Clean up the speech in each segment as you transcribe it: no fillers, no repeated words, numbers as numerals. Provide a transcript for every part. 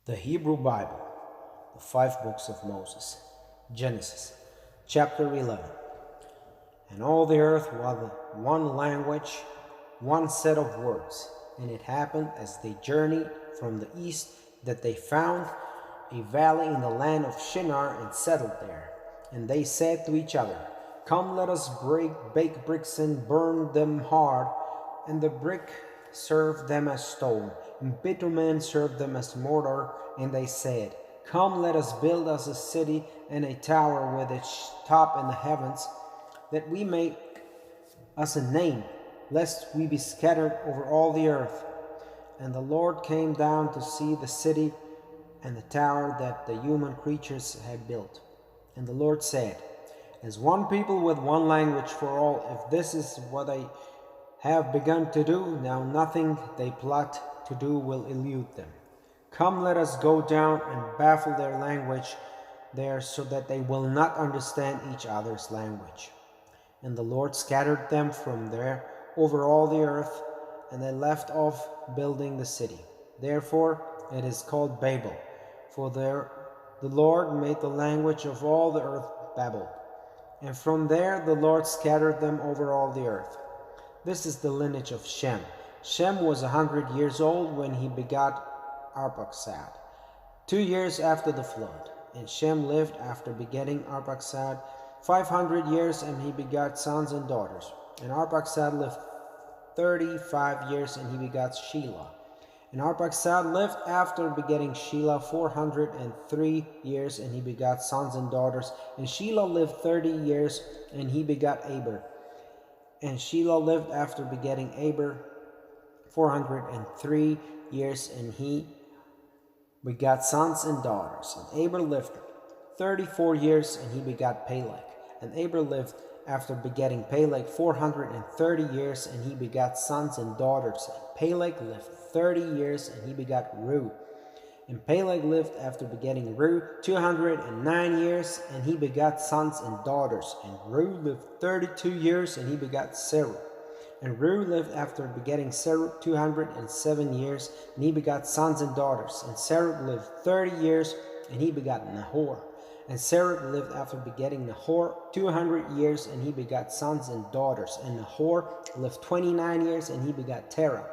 The Hebrew Bible, the five books of Moses. Genesis, chapter 11. And all the earth was one language, one set of words. And it happened as they journeyed from the east that they found a valley in the land of Shinar and settled there. And they said to each other, "Come, let us bake bricks and burn them hard." And the brick served them as stone, and bitumen served them as mortar. And they said, "Come, let us build us a city and a tower with its top in the heavens, that we make us a name, lest we be scattered over all the earth." And the Lord came down to see the city and the tower that the human creatures had built. And the Lord said, "As one people with one language for all, if this is what they have begun to do, now nothing they plot to do will elude them. Come, let us go down and baffle their language there, so that they will not understand each other's language." And the Lord scattered them from there over all the earth, and they left off building the city. Therefore it is called Babel, for there the Lord made the language of all the earth Babel. And from there the Lord scattered them over all the earth. This is the lineage of Shem. Shem was 100 years old when he begot Arphaxad, 2 years after the flood. And Shem lived after begetting Arphaxad 500 years, and he begot sons and daughters. And Arphaxad lived 35 years, and he begot Shelah. And Arphaxad lived after begetting Shelah 403 years, and he begot sons and daughters. And Shelah lived 30 years, and he begot Eber. And Shelah lived after begetting Eber 403 years, and he begot sons and daughters. And Eber lived 34 years, and he begot Peleg. And Eber lived after begetting Peleg 430 years, and he begot sons and daughters. And Peleg lived 30 years, and he begot Reu. And Peleg lived after begetting Reu 209 years, and he begot sons and daughters. And Reu lived 32 years, and he begot Serug. And Reu lived after begetting Serug 207 years, and he begot sons and daughters. And Serug lived 30 years, and he begot Nahor. And Serug lived after begetting Nahor 200 years, and he begot sons and daughters. And Nahor lived 29 years, and he begot Terah.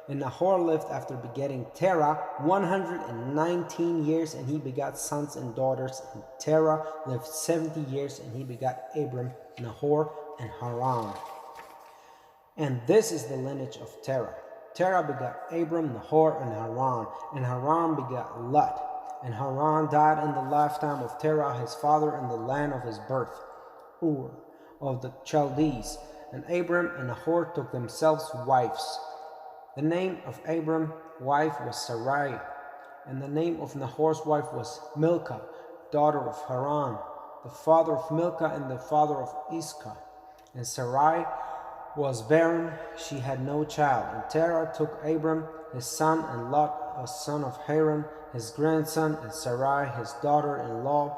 And Nahor lived after begetting Terah 119 years, and he begot sons and daughters. And Terah lived 70 years, and he begot Abram, Nahor, and Haran. And this is the lineage of Terah. Terah begot Abram, Nahor, and Haran. And Haran begot Lot. And Haran died in the lifetime of Terah his father in the land of his birth, Ur of the Chaldees. And Abram and Nahor took themselves wives. The name of Abram's wife was Sarai, and the name of Nahor's wife was Milcah, daughter of Haran, the father of Milcah and the father of Iscah. And Sarai was barren, she had no child. And Terah took Abram his son, and Lot, a son of Haran, his grandson, and Sarai his daughter-in-law,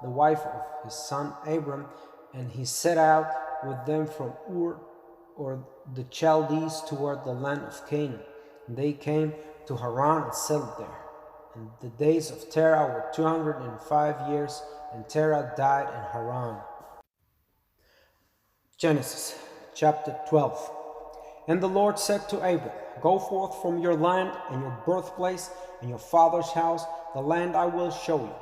the wife of his son Abram, and he set out with them from Ur or the Chaldees toward the land of Canaan. And they came to Haran and settled there. And the days of Terah were 205 years, and Terah died in Haran. Genesis chapter 12. And the Lord said to Abram, "Go forth from your land and your birthplace and your father's house, the land I will show you.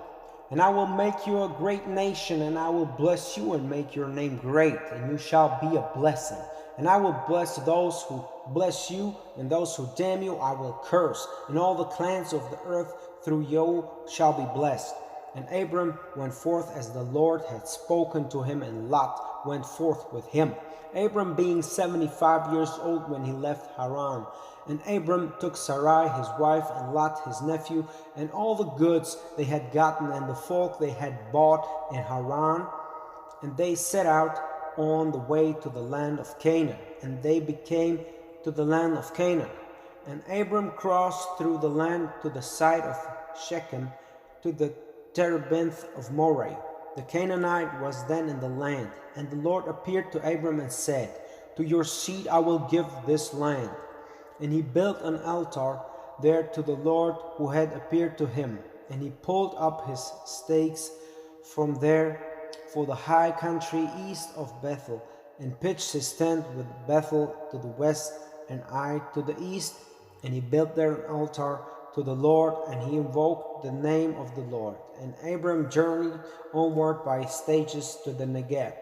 And I will make you a great nation, and I will bless you and make your name great, and you shall be a blessing. And I will bless those who bless you, and those who damn you I will curse. And all the clans of the earth through you shall be blessed." And Abram went forth as the Lord had spoken to him, and Lot went forth with him, Abram being 75 years old when he left Haran. And Abram took Sarai his wife, and Lot his nephew, and all the goods they had gotten, and the folk they had bought in Haran. And they set out on the way to the land of Canaan. And they came to the land of Canaan. And Abram crossed through the land to the side of Shechem, to the terebinth of Moreh. The Canaanite was then in the land. And the Lord appeared to Abram and said, "To your seed I will give this land." And he built an altar there to the Lord who had appeared to him. And he pulled up his stakes from there for the high country east of Bethel, and pitched his tent with Bethel to the west and Ai to the east. And he built there an altar to the Lord, and he invoked the name of the Lord. And Abram journeyed onward by stages to the Negeb.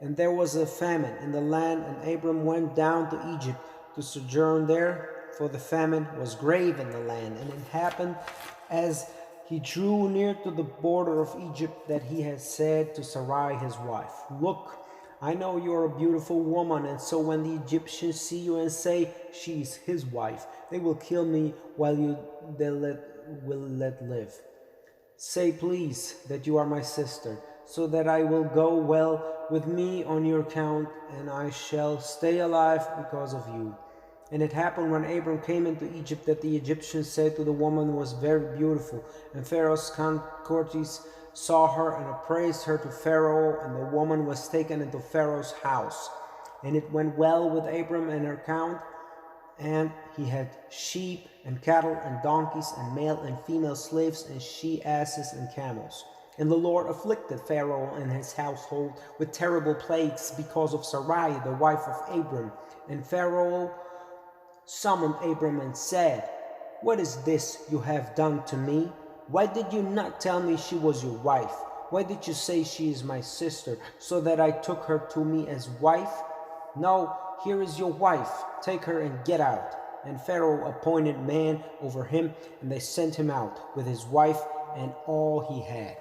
And there was a famine in the land, and Abram went down to Egypt to sojourn there, for the famine was grave in the land. And it happened, as he drew near to the border of Egypt, that he had said to Sarai his wife, "Look, I know you are a beautiful woman, and so when the Egyptians see you and say, 'She is his wife,' they will kill me while they will let live. Say, please, that you are my sister, so that I will go well with me on your account, and I shall stay alive because of you." And it happened when Abram came into Egypt that the Egyptians said to the woman was very beautiful, and Pharaoh's courtiers saw her and appraised her to Pharaoh, and the woman was taken into Pharaoh's house. And it went well with Abram and her account, and he had sheep and cattle and donkeys and male and female slaves and she-asses and camels. And the Lord afflicted Pharaoh and his household with terrible plagues because of Sarai, the wife of Abram. And Pharaoh summoned Abram and said, "What is this you have done to me? Why did you not tell me she was your wife? Why did you say she is my sister, so that I took her to me as wife? No, here is your wife. Take her and get out." And Pharaoh appointed men over him, and they sent him out with his wife and all he had.